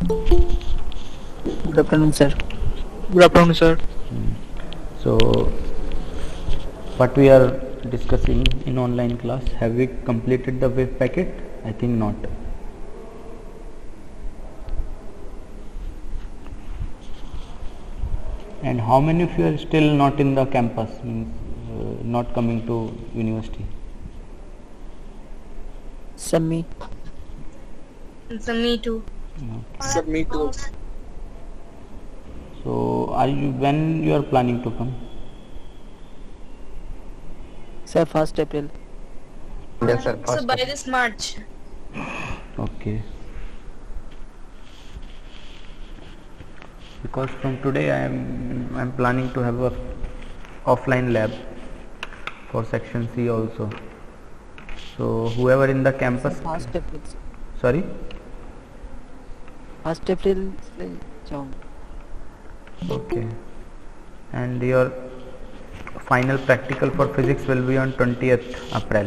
Good afternoon, sir. Good afternoon, sir. So, what we are discussing in online class, have we completed the wave packet? I think not. And how many of you are still not in the campus, means not coming to university? Sir, me. So me too. Sir, me too. So, are you, when you are planning to come? Sir, 1st April. Yes, sir. So First. by this March. Okay. Because from today I'm planning to have a offline lab for section C also. So whoever in the Sir, campus, 1st April. Sir. sorry, 1st April से जाऊंगा. okay, and your final practical for physics will be on 20th April.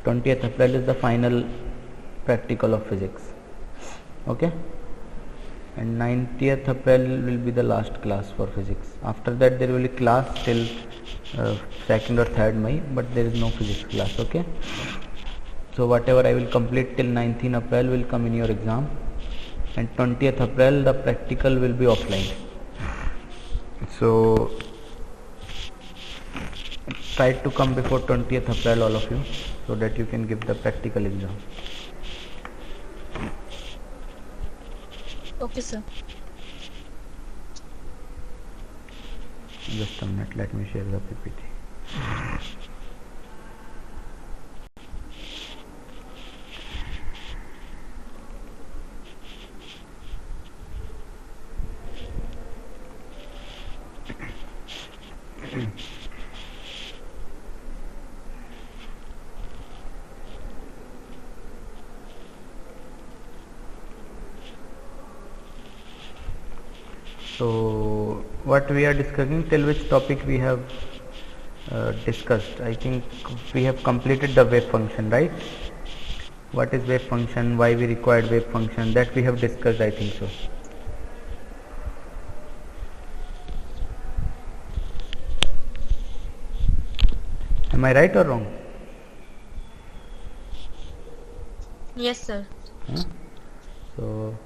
20th April is the final practical of physics. Okay, and 90th April will be the last class for physics. After that there will be class till 2nd or 3rd May, but there is no physics class. Okay, so whatever I will complete till 19th April will come in your exam, and 20th April the practical will be offline. So try to come before 20th April, all of you, so that you can give the practical exam. Okay, sir. Just a minute, let me share the PPT. So what we are discussing, till which topic we have discussed? I think we have completed the wave function, right? What is wave function, why we required wave function, that we have discussed, I think so. Am I right or wrong? Yes, sir. Huh? So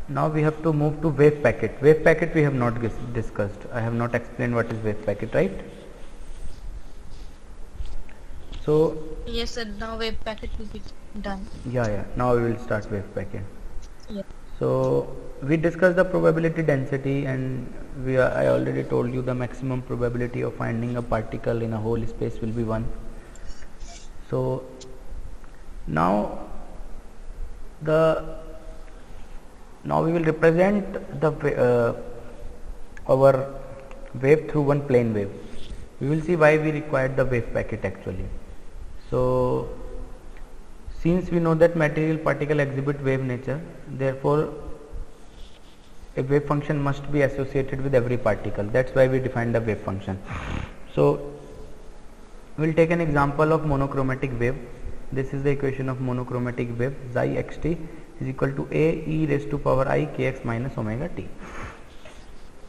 now we have to move to wave packet. Wave packet we have not discussed. I have not explained what is wave packet, right? So Yes, sir. Now wave packet will be done. yeah, now we will start wave packet. Yeah. So we discussed the probability density, and I already told you the maximum probability of finding a particle in a whole space will be 1. So now we will represent the our wave through one plane wave. We will see why we required the wave packet actually. So since we know that material particle exhibit wave nature, therefore a wave function must be associated with every particle. That's why we defined the wave function. So we will take an example of monochromatic wave. This is the equation of monochromatic wave. Xi xt is equal to a e raised to power I kx minus omega t.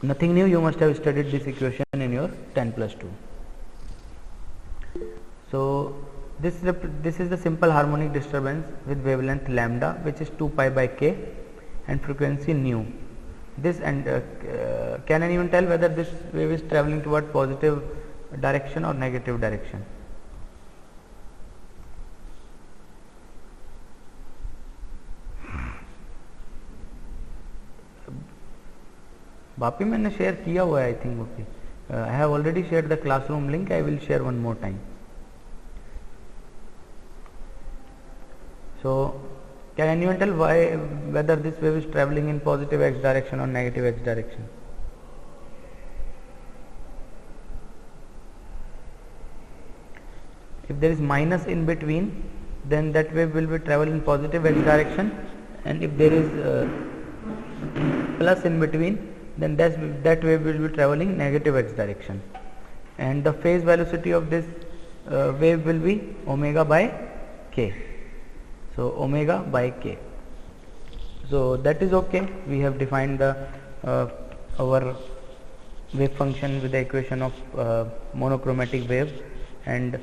Nothing new, you must have studied this equation in your 10+2. So this is the simple harmonic disturbance with wavelength lambda, which is 2 pi by k, and frequency nu. This, and can anyone tell whether this wave is traveling toward positive direction or negative direction? Bapi मैंने share किया हुआ है, I think Bapi. I have already shared the classroom link. I will share one more time. So can anyone tell whether this wave is traveling in positive x direction or negative x direction? If there is minus in between, then that wave will be travel in positive x direction, and if there is plus in between, then that wave will be traveling negative x direction, and the phase velocity of this wave will be omega by k. So omega by k. So that is okay. We have defined the our wave function with the equation of monochromatic wave, and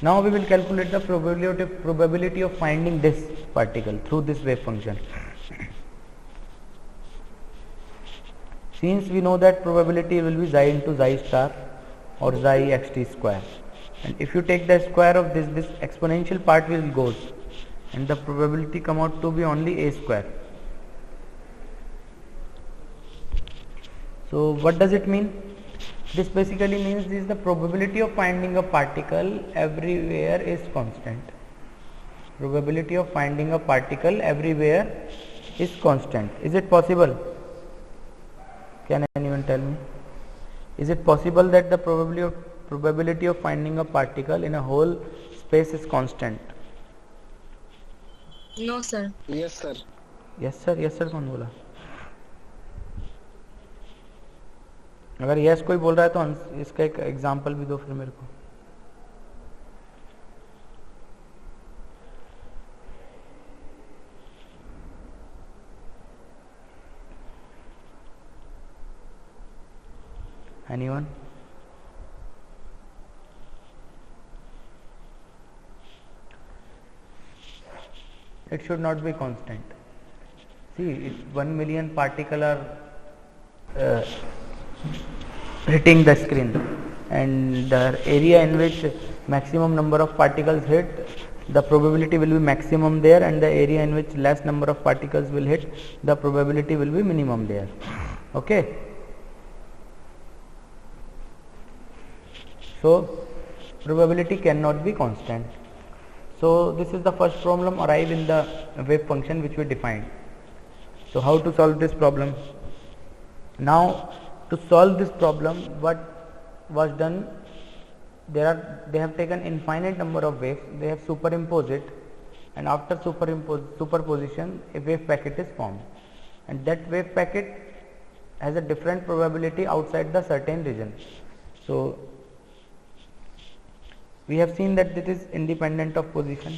now we will calculate the probability of finding this particle through this wave function. Since we know that probability will be xi into xi star or xi xt square, and if you take the square of this exponential part will goes, and the probability come out to be only a square. So what does it mean? This basically means this is the probability of finding a particle everywhere is constant. Probability of finding a particle everywhere is constant. Is it possible? Can anyone tell me? Is it possible that the probability of finding a particle in a whole space is constant? No, sir. Yes, sir. Yes sir, yes sir कौन बोला? अगर yes कोई बोल रहा है तो इसका एक एग्जांपल भी दो फिर मेरे को. Anyone? It should not be constant. See, if 1 million particles are hitting the screen, and the area in which maximum number of particles hit, the probability will be maximum there, and the area in which less number of particles will hit, the probability will be minimum there. Okay. So probability cannot be constant. So this is the first problem arrive in the wave function which we defined. So how to solve this problem? Now to solve this problem, what was done, they have taken infinite number of waves, they have superimposed it, and after superposition a wave packet is formed, and that wave packet has a different probability outside the certain region. So we have seen that it is independent of position,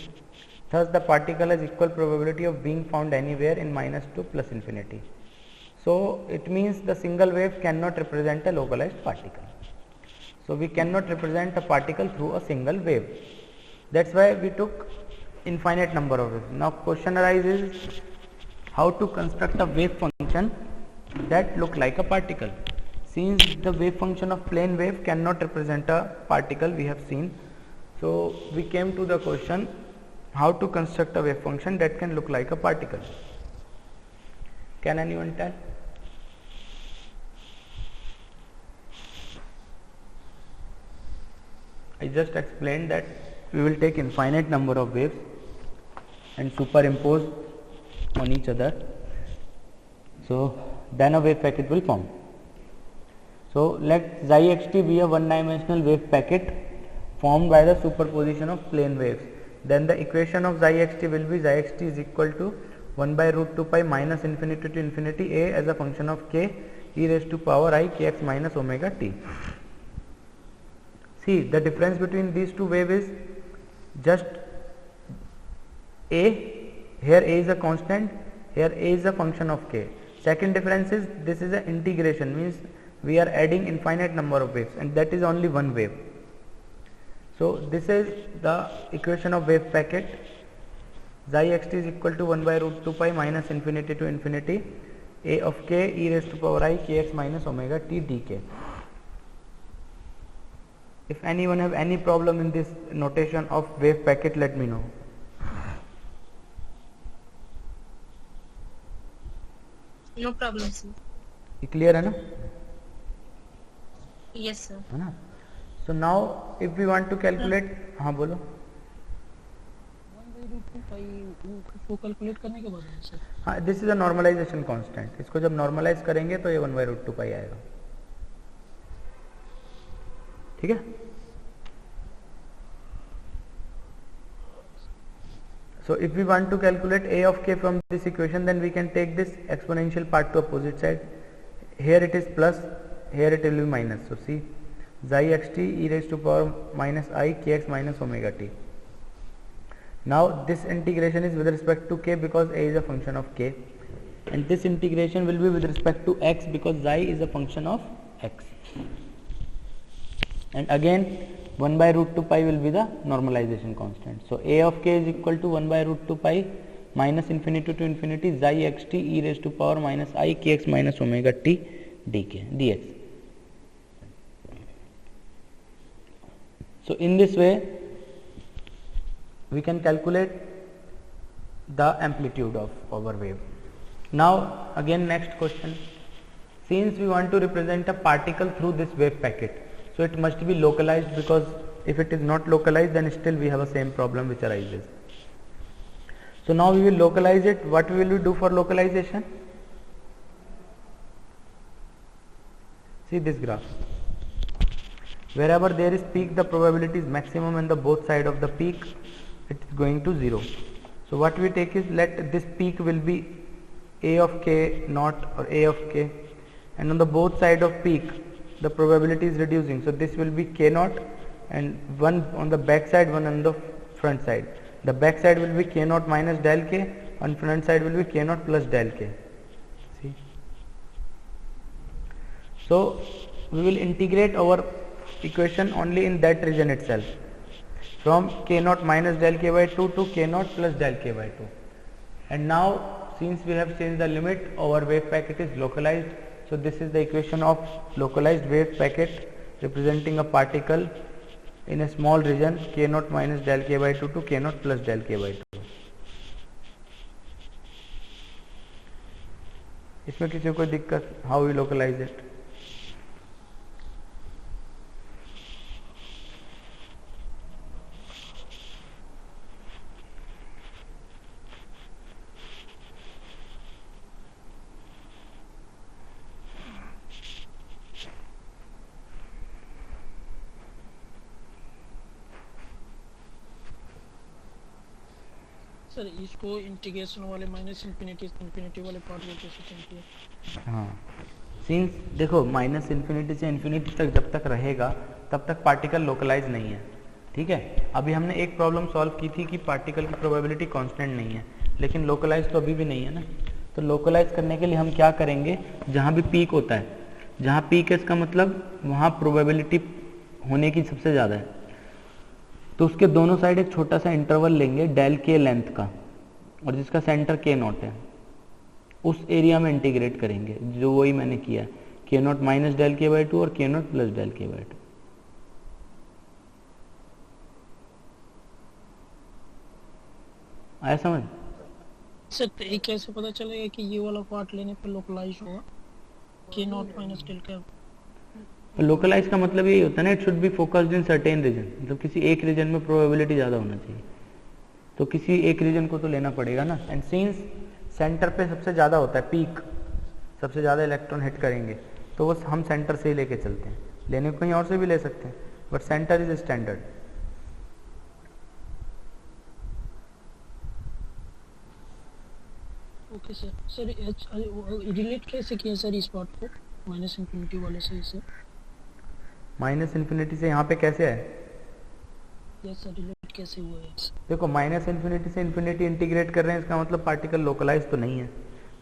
thus the particle has equal probability of being found anywhere in -2 plus infinity. So it means the single wave cannot represent a localized particle. So we cannot represent a particle through a single wave. That's why we took infinite number of waves. Now question arises how to construct a wave function that look like a particle. Since the wave function of plane wave cannot represent a particle, we have seen. So we came to the question how to construct a wave function that can look like a particle. Can anyone tell? I just explained that we will take infinite number of waves and superimpose on each other. So then a wave packet will form. So let xi xt be a one-dimensional wave packet formed by the superposition of plane waves. Then the equation of xi xt will be xi xt is equal to 1 by root 2 pi minus infinity to infinity a as a function of k e raised to power I kx minus omega t. See, the difference between these two waves is just a, here a is a constant, here a is a function of k. Second difference is this is an integration, means we are adding infinite number of waves, and that is only one wave. So this is the equation of wave packet. Xi xt is equal to 1 by root 2 pi minus infinity to infinity a of k e raised to power I kx minus omega t dk. If anyone have any problem in this notation of wave packet, let me know. No problem, sir. ये clear है ना? Yes, sir. है ना? So now if we want to calculate, हाँ बोलो. इसको calculate करने के बाद सर, हाँ, this is a normalization constant. इसको जब normalize करेंगे तो ये 1 by root 2 pi आएगा. ठीक है? So if we want to calculate a of k from this equation, then we can take this exponential part to opposite side. Here it is plus, here it will be minus. So see, xi xt e raised to power minus I kx minus omega t. Now this integration is with respect to k because a is a function of k, and this integration will be with respect to x because xi is a function of x. And again 1 by root 2 pi will be the normalization constant. So a of k is equal to 1 by root 2 pi minus infinity to infinity xi xt e raised to power minus I kx minus omega t dx. So in this way we can calculate the amplitude of our wave. Now again next question, since we want to represent a particle through this wave packet, so it must be localized, because if it is not localized then still we have a same problem which arises. So now we will localize it. What will we do for localization? See this graph. Wherever there is peak, the probability is maximum, and the both side of the peak it is going to 0. So what we take is, let this peak will be a of k naught or a of k, and on the both side of peak the probability is reducing. So this will be k naught, and one on the back side, one on the front side. The back side will be k naught minus del k, and front side will be k naught plus del k. See. So we will integrate our equation only in that region itself, from k naught minus del k by 2 to k naught plus del k by 2. And now since we have changed the limit, our wave packet is localized. So this is the equation of localized wave packet representing a particle in a small region k naught minus del k by 2 to k naught plus del k by 2. इसमें किसी को कोई दिक्कत? How we localize it? Sir इसको integration वाले minus infinity वाले part को कैसे चेंज किया? हाँ, सिंस देखो माइनस इन्फिनिटी से इन्फिनिटी तक जब तक रहेगा तब तक पार्टिकल लोकलाइज नहीं है, ठीक है। अभी हमने एक प्रॉब्लम सॉल्व की थी कि पार्टिकल की प्रोबेबिलिटी कांस्टेंट नहीं है, लेकिन लोकलाइज तो अभी भी नहीं है ना। तो लोकलाइज करने के लिए हम क्या करेंगे, जहाँ भी पीक होता है, जहाँ पीक है इसका मतलब वहाँ प्रोबेबिलिटी होने की सबसे ज़्यादा है, तो उसके दोनों साइड एक छोटा सा इंटरवल लेंगे डेल के लेंथ का, और जिसका सेंटर के नॉट है, उस एरिया में इंटीग्रेट करेंगे, जो वही मैंने किया, के नॉट माइनस डेल के बाई 2 और के नॉट प्लस डेल के बाई 2। आया समझ? सर तो ये कैसे पता चलेगा कि ये वाला पार्ट लेने पर लोकलाइज होगा, के नॉट माइनस डेल का? लोकलाइज का मतलब यही होता है ना, it should be focused in certain region, मतलब किसी एक रीजन में प्रोबेबिलिटी ज़्यादा होना चाहिए, तो किसी एक रीजन को तो लेना पड़ेगा ना। एंड सिंस सेंटर पे सबसे ज़्यादा होता है पीक, सबसे ज़्यादा इलेक्ट्रॉन हिट करेंगे, तो वो हम सेंटर से ही लेके चलते हैं, लेने को कहीं और से भी ले सकते हैं, but centre is standard. Okay sir. Sir relate कैसे किया सर इस पार्ट को माइनस इंफिनिटी वाले से? इसे माइनस इन्फिनिटी से यहाँ पे कैसे है? यस सर, रिलेट कैसे हुआ है? देखो माइनस इन्फिनिटी से इन्फिनिटी इंटीग्रेट कर रहे हैं, इसका मतलब पार्टिकल लोकलाइज तो नहीं है,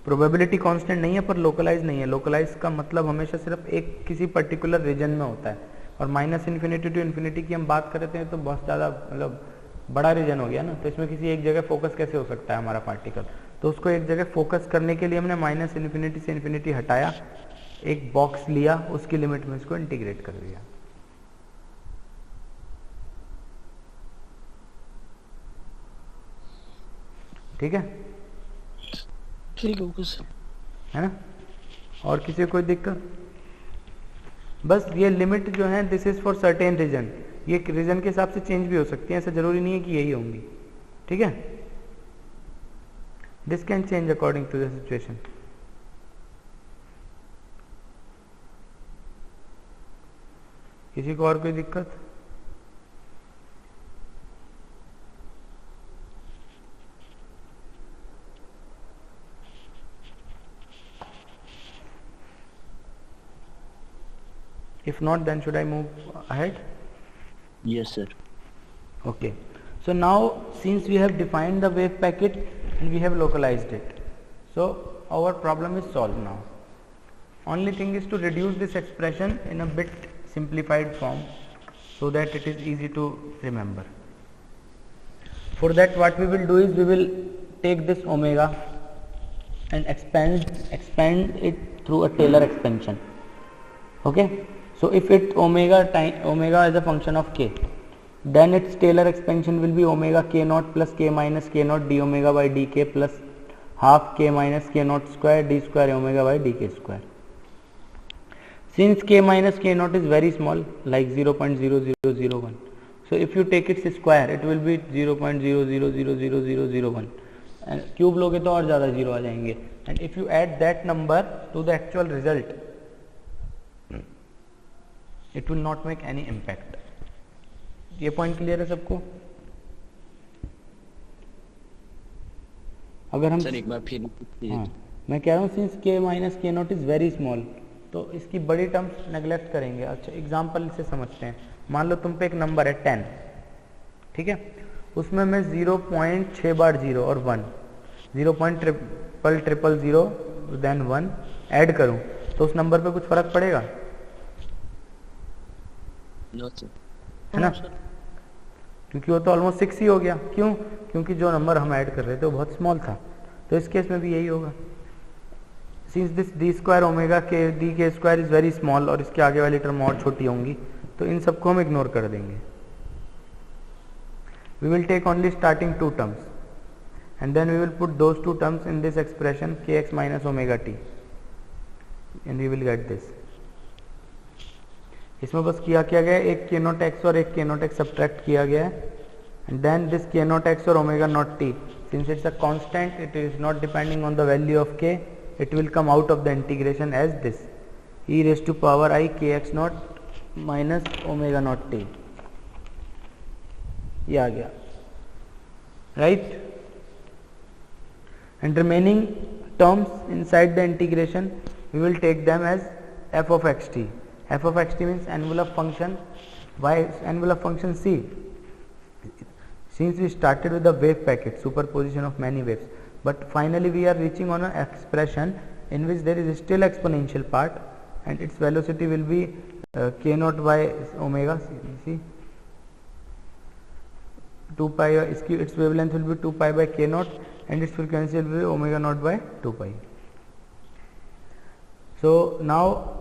प्रोबेबिलिटी कांस्टेंट नहीं है पर लोकलाइज नहीं है। लोकलाइज का मतलब हमेशा सिर्फ एक किसी पर्टिकुलर रीजन में होता है, और माइनस इन्फिनिटी टू इन्फिनिटी की हम बात करते हैं तो बहुत ज़्यादा मतलब बड़ा रीजन हो गया ना, तो इसमें किसी एक जगह फोकस कैसे हो सकता है हमारा पार्टिकल। तो उसको एक जगह फोकस करने के लिए हमने माइनस इन्फिनिटी से इन्फिनिटी हटाया, एक बॉक्स लिया, उसकी लिमिट में इसको इंटीग्रेट कर दिया। ठीक है, ठीक है सर, है ना? और किसी को कोई दिक्कत? बस ये लिमिट जो है this is for certain region, ये रीजन के हिसाब से चेंज भी हो सकती है, ऐसा जरूरी नहीं है कि यही होंगी, ठीक है। This can change according to the situation. किसी को और कोई दिक्कत? If not, then should I move ahead? Yes, sir. Okay. So now since we have defined the wave packet and we have localized it, so our problem is solved now. Only thing is to reduce this expression in a bit simplified form so that it is easy to remember. For that what we will do is we will take this omega and expand it through a Taylor expansion. Okay, so if it omega is a function of k, then its Taylor expansion will be omega k naught plus k minus k naught d omega by dk plus half k minus k naught square d square omega by dk square. Since k minus k naught is very small, like 0.00001, so if you take its square it will be 0.000001 and cube लोगे तो और ज़्यादा zero आ जाएंगे, and if you add that number to the actual result it will not make any impact. ये point clear है सबको? अगर हम सर एक बार फिर हाँ, मैं कह रहा हूँ सिंस k माइनस के नॉट इज वेरी स्मॉल, तो इसकी बड़ी टर्म्स नेग्लेक्ट करेंगे. अच्छा एग्जांपल से समझते हैं. मान लो तुम पे एक नंबर है 10, ठीक है, उसमें मैं 0.6 बार 0 और 1, 0.000 देन 1 ऐड करूं तो उस नंबर पे कुछ फर्क पड़ेगा? No sir. है ना, क्योंकि वो तो ऑलमोस्ट 6 ही हो गया. क्यों? क्योंकि जो नंबर हम ऐड कर रहे थे वो बहुत स्मॉल था. तो इस केस में भी यही होगा. Since this D square omega के डी के स्क्वायर इज वेरी स्मॉल और इसके आगे वाली टर्म और छोटी होंगी, तो इन सबको हम इग्नोर कर देंगे. We will take only starting 2 terms and then we will put those 2 terms in this expression kx minus omega t and we will get this. इसमें बस किया गया है, एक k नॉट x और एक k नॉट x सब्ट्रैक्ट किया गया है, and then this k not x और omega not t, since it's a constant, it is not depending on the value of k, it will come out of the integration as this e raised to power I kx not minus omega not t. ये आ गया, right? And remaining terms inside the integration we will take them as f of xt. F of xt means envelope function. Why envelope function? C, since we started with the wave packet, superposition of many waves, but finally we are reaching on an expression in which there is still exponential part and its velocity will be k naught by omega. See 2 pi, its wavelength will be 2 pi by k naught and its frequency will be omega naught by 2 pi. So now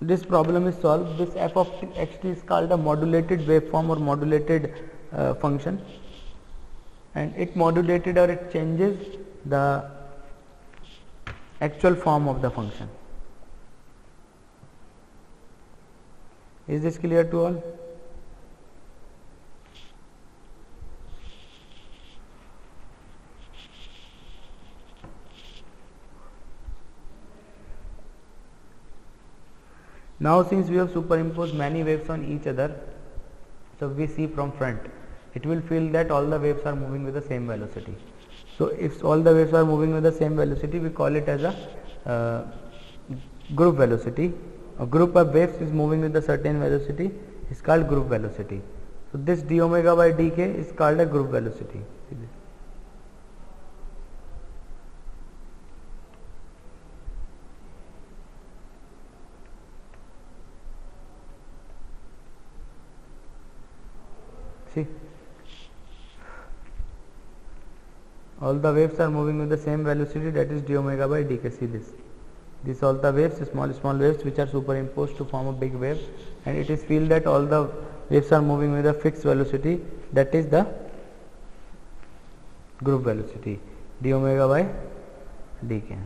this problem is solved. This f of xt is called a modulated waveform or modulated function, and it modulated or it changes the actual form of the function. Is this clear to all? Now since we have superimposed many waves on each other, so we see from front, it will feel that all the waves are moving with the same velocity. So if all the waves are moving with the same velocity, we call it as a group velocity. A group of waves is moving with a certain velocity is called group velocity. So this d omega by dk is called a group velocity. See, all the waves are moving with the same velocity, that is d omega by dk. See this. These all the waves, small waves which are superimposed to form a big wave, and it is feel that all the waves are moving with a fixed velocity, that is the group velocity, d omega by dk.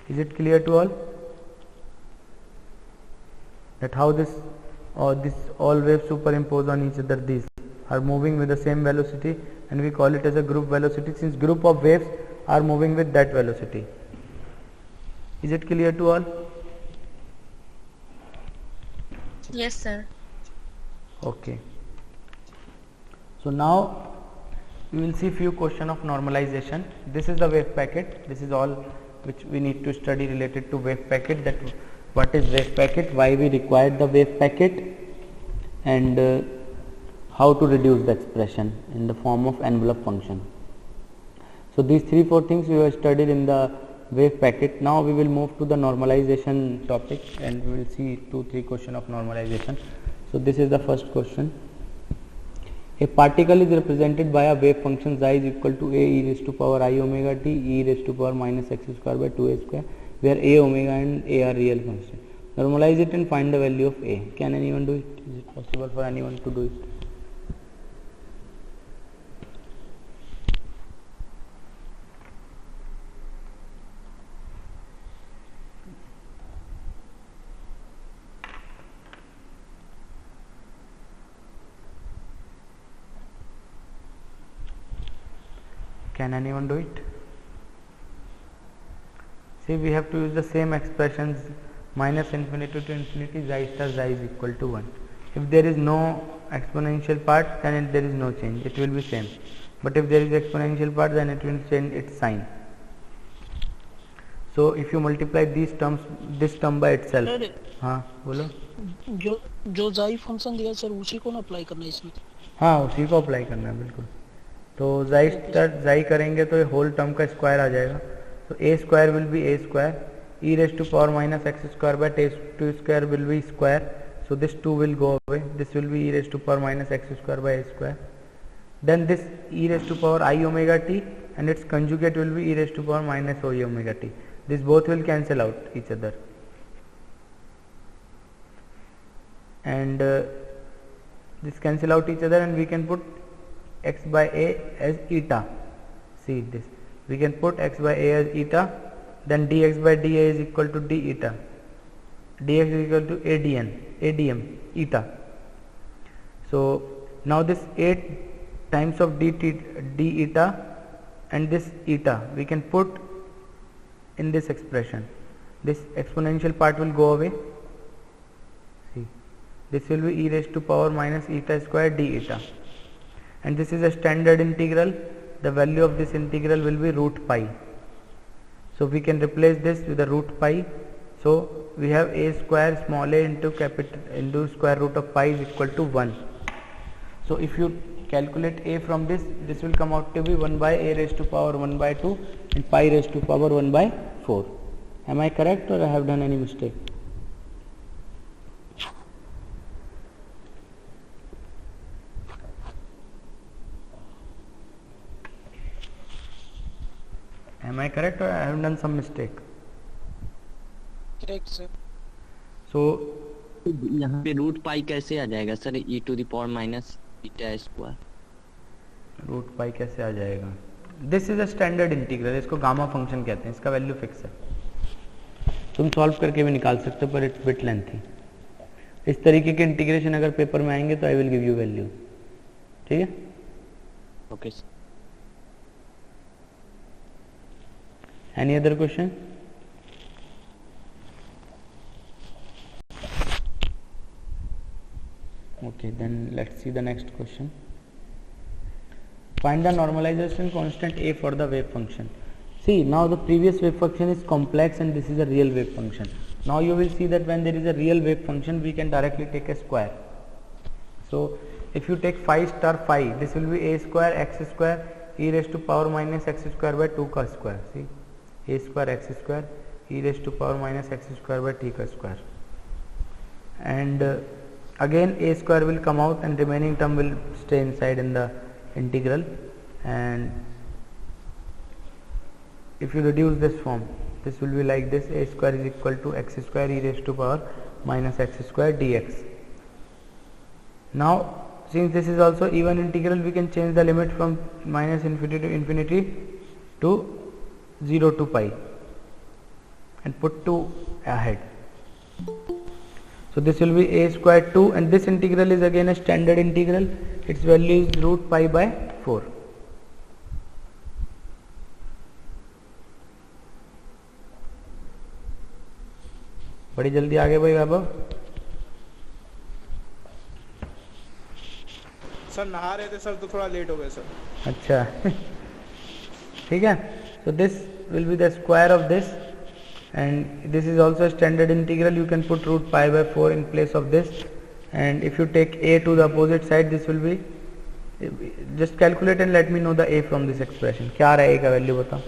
Is it clear to all that how this all waves superimpose on each other, these are moving with the same velocity and we call it as a group velocity, since group of waves are moving with that velocity. Is it clear to all? Yes, sir. Okay. So now we will see few question of normalization. This is the wave packet. This is all which we need to study related to wave packet, that what is wave packet, why we require the wave packet, and how to reduce the expression in the form of envelope function. So these 3-4 things we have studied in the wave packet. Now we will move to the normalization topic and we will see 2-3 question of normalization. So this is the first question. A particle is represented by a wave function xi is equal to a e raised to power I omega t e raised to power minus x square by 2a square, where a, omega and a are real constant. Normalize it and find the value of a. Can anyone do it? Is it possible for anyone to do it? Can anyone do it? See, we have to use the same expressions, minus infinity to infinity, xi star xi is equal to 1. If there is no exponential part, then there is no change, it will be same. But if there is exponential part, then it will change its sign. So if you multiply these terms, this term by itself. Sir हाँ बोलो. जो जाई function दिया sir उसी को ना apply करना है इसमें. हाँ उसी को अप्लाई करना है बिल्कुल. तो xi स्टार xi करेंगे तो ये होल टर्म का स्क्वायर आ जाएगा. तो a square will be a square, e raise to power minus x square by 2 square will be square. So this 2 will go away. This will be e raised to power minus x square by a square. Then this e raised to power I omega t and its conjugate will be e raised to power minus o omega t. This both will cancel out each other. And this cancel out each other and we can put x by a as eta. See this. We can put x by a as eta. Then dx by dA is equal to d eta. Dx is equal to ADM eta. So now this 8 times of d eta and this eta we can put in this expression. This exponential part will go away. See, this will be e raised to power minus eta square d eta, and this is a standard integral. The value of this integral will be root pi. So we can replace this with the root pi. So we have a square small a into square root of pi is equal to 1. So if you calculate a from this, this will come out to be 1 by a raised to power 1 by 2 and pi raised to power 1 by 4. Am I correct or I have done any mistake? Am I correct or I have done some mistake? Correct sir. So यहाँ पे root pi कैसे आ जाएगा सर, e to the power minus beta square. Root pi कैसे आ जाएगा? This is a standard integral, इसको गामा फंक्शन कहते हैं, इसका वैल्यू फिक्स है. तुम सॉल्व करके भी निकाल सकते हो पर इट्स बिट लेंथी. इस तरीके के इंटीग्रेशन अगर पेपर में आएंगे तो I will give you value. ठीक है. Okay sir. Any other question? Okay, then let's see the next question. Find the normalization constant a for the wave function. See, now the previous wave function is complex and this is a real wave function. Now you will see that when there is a real wave function, we can directly take a square. So if you take phi star phi, this will be a square x square e raised to power minus x square by 2 ka square. See, a square x square e raised to power minus x square by t ka square. And again a square will come out and remaining term will stay inside in the integral. And if you reduce this form, this will be like this: a square is equal to x square e raised to power minus x square dx. Now since this is also even integral, we can change the limit from minus infinity to infinity to 0 to pi and put 2 ahead. So this will be a square 2 and this integral is again a standard integral. Its value is root pi by 4. बड़ी जल्दी आगे भाई वैभव. Sir नहा रहे थे sir तो थोड़ा late हो गए सर. अच्छा ठीक है. So this will be the square of this, and this is also a standard integral. You can put root pi by 4 in place of this, and if you take a to the opposite side, this will be, just calculate and let me know the a from this expression. क्या आ रहा है a का value बताओ.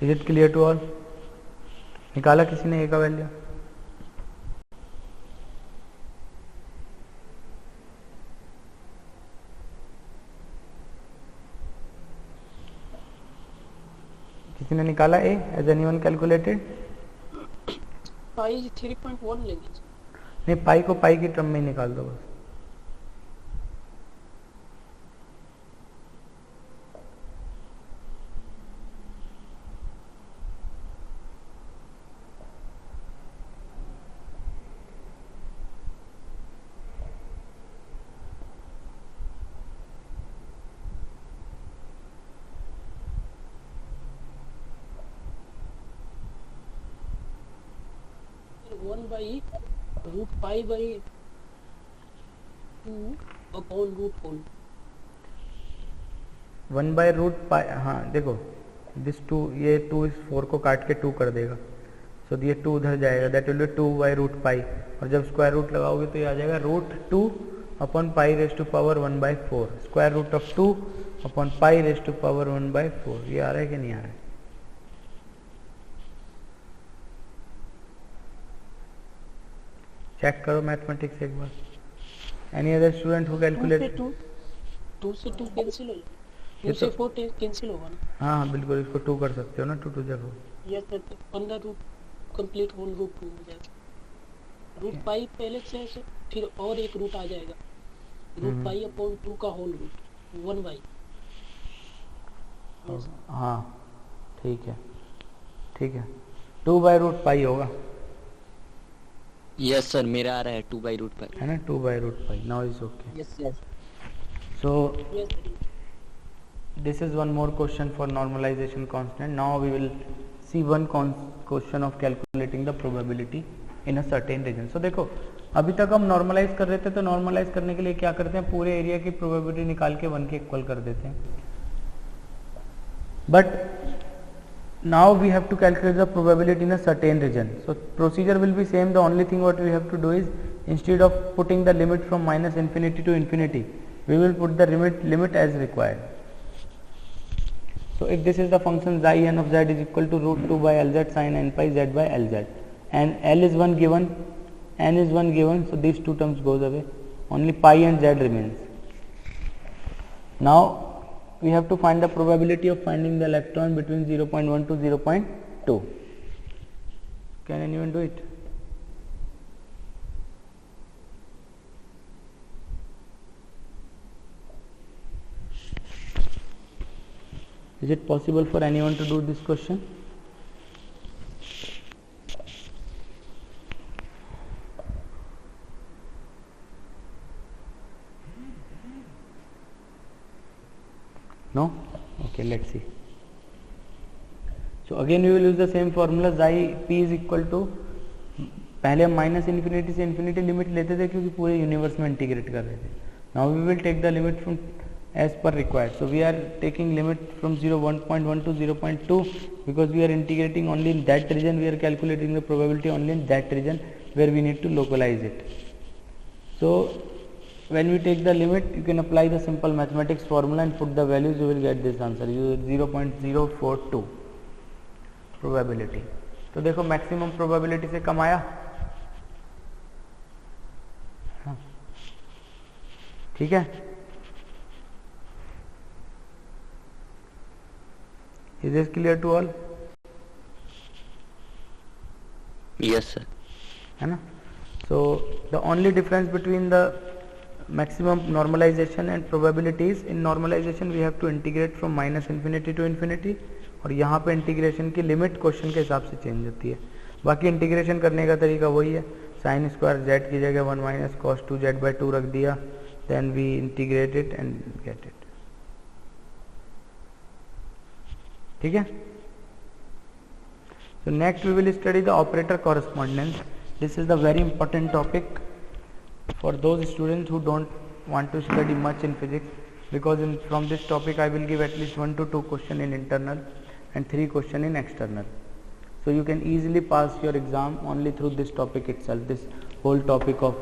Is it clear to all? निकाला किसी ने a का value? किसी ने निकाला a? Has anyone calculated? पाई 3.1 लेंगे. नहीं, पाई को पाई की टर्म में ही निकाल दो बस. One by root pi by 2 upon root whole. 1 by root pi. हाँ देखो, दिस 2, ये 2 इस 4 को काट के 2 कर देगा, सो ये 2 उधर जाएगा, that will be 2 by root pi, और जब स्क्वायर रूट लगाओगे तो ये आ जाएगा root 2 upon pi raise to power 1 by 4. Square root of 2 upon pi raise to power 1 by 4. ये आ रहा है कि नहीं आ रहा है? चेक करो मैथमेटिक्स एक बार. Any other student who calculate? 2 से 2 कैंसिल हो जाएगा, 2 से 4 कैंसिल होगा ना. हाँ बिल्कुल, इसको 2 कर सकते हो ना, 2 जब हो. Yes sir, 15 root complete whole root 2 हो जाएगा. रूट पाई पहले से फिर और एक रूट आ जाएगा, रूट पाई अपॉन 2 का होल रूट 1 बाई. हाँ ठीक है, ठीक है, 2 बाई रूट पाई होगा. यस सर, मेरा आ रहा है 2 बाई रूट पाई, है ना, 2 by root pi. Now is okay. Yes, yes. So yes sir. this is one more question for normalization constant. Now we will see one question of calculating the probability in a certain region. So देखो, अभी तक हम normalise कर रहे थे, तो normalise करने के लिए क्या करते हैं, पूरे एरिया की प्रोबेबिलिटी निकाल के 1 के इक्वल कर देते हैं. But now we have to calculate the probability in a certain region. So procedure will be same. The only thing what we have to do is, instead of putting the limit from minus infinity to infinity, we will put the limit as required. So if this is the function xi n of z is equal to root 2 by lz sin n pi z by lz, and l is one given, n is one given, so these two terms goes away, only pi and z remains. Now we have to find the probability of finding the electron between 0.1 to 0.2. Can anyone do it? Is it possible for anyone to do this question? No? Okay, let's see. So again we will use the same formula. Xi p is equal to, पहले हम minus infinity से infinity limit लेते थे क्योंकि पूरे universe में integrate कर रहे थे. Now we will take the limit from as per required. So we are taking limit from 1.1 to 0.2 because we are integrating only in that region. We are calculating the probability only in that region where we need to localize it. So when we take the limit, you can apply the simple mathematics formula and put the values. You will get this answer. You 0.042 probability. तो देखो maximum probability से कम आया. ठीक है. Is this clear to all? Yes sir. है ना. So the only difference between the maximum normalization and probabilities, in normalization we have to integrate from minus infinity to infinity, और यहाँ पे इंटीग्रेशन की लिमिट क्वेश्चन के हिसाब से change होती है. बाकी इंटीग्रेशन करने का तरीका वही है. साइन स्क्वायर जेड की जगह 1 माइनस कॉस 2 जेड बाई 2 रख दिया, then we integrate it and get it. ठीक है. So next we will study the operator correspondence. This is the very important topic for those students who don't want to study much in physics, because from this topic I will give at least 1 to 2 question in internal and 3 question in external. So you can easily pass your exam only through this topic itself, this whole topic of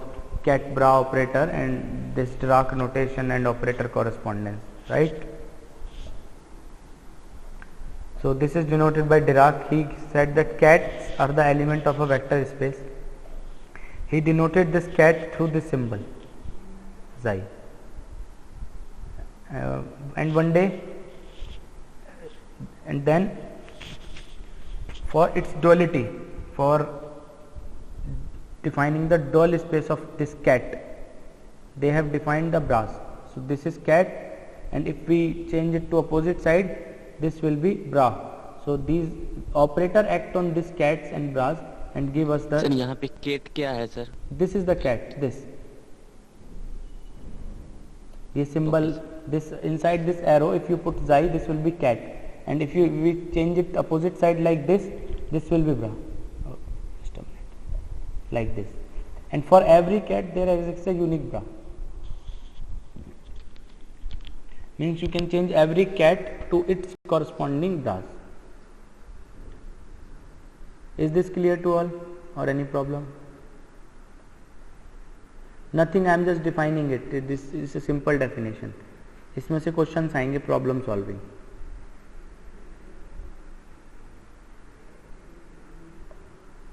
Cat-Bra operator and this Dirac notation and operator correspondence, right? So this is denoted by Dirac. He said that cats are the element of a vector space. He denoted this cat through this symbol xi. And one day, and then for its duality, for defining the dual space of this cat, they have defined the brass. So this is cat, and if we change it to opposite side, this will be bra. So these operator act on this cats and bras and give us the. Sir यहाँ पे cat क्या है sir? This is the cat. This symbol, this inside this arrow, if you put xi, this will be cat, and if we change it opposite side like this will be bra. Just a minute. Like this, and for every cat there exists a unique bra. Means you can change every cat to its corresponding bras. Is this clear to all, or any problem? Nothing, I am just defining it. This is a simple definition. इसमें से question आएंगे problem solving.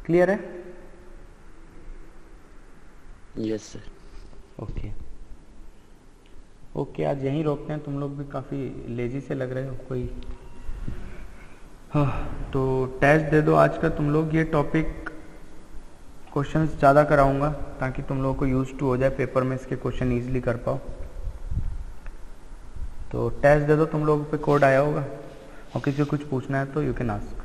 Clear है? Yes sir. Okay, आज यहीं रोकते हैं. तुम लोग भी काफ़ी लेजी से लग रहे हो कोई. हाँ, तो टेस्ट दे दो आज का तुम लोग. ये टॉपिक क्वेश्चंस ज़्यादा कराऊंगा ताकि तुम लोगों को यूज टू हो जाए, पेपर में इसके क्वेश्चन ईजिली कर पाओ. तो टेस्ट दे दो, तुम लोगों पे कोड आया होगा, और किसी को कुछ पूछना है तो यू कैन आस्क.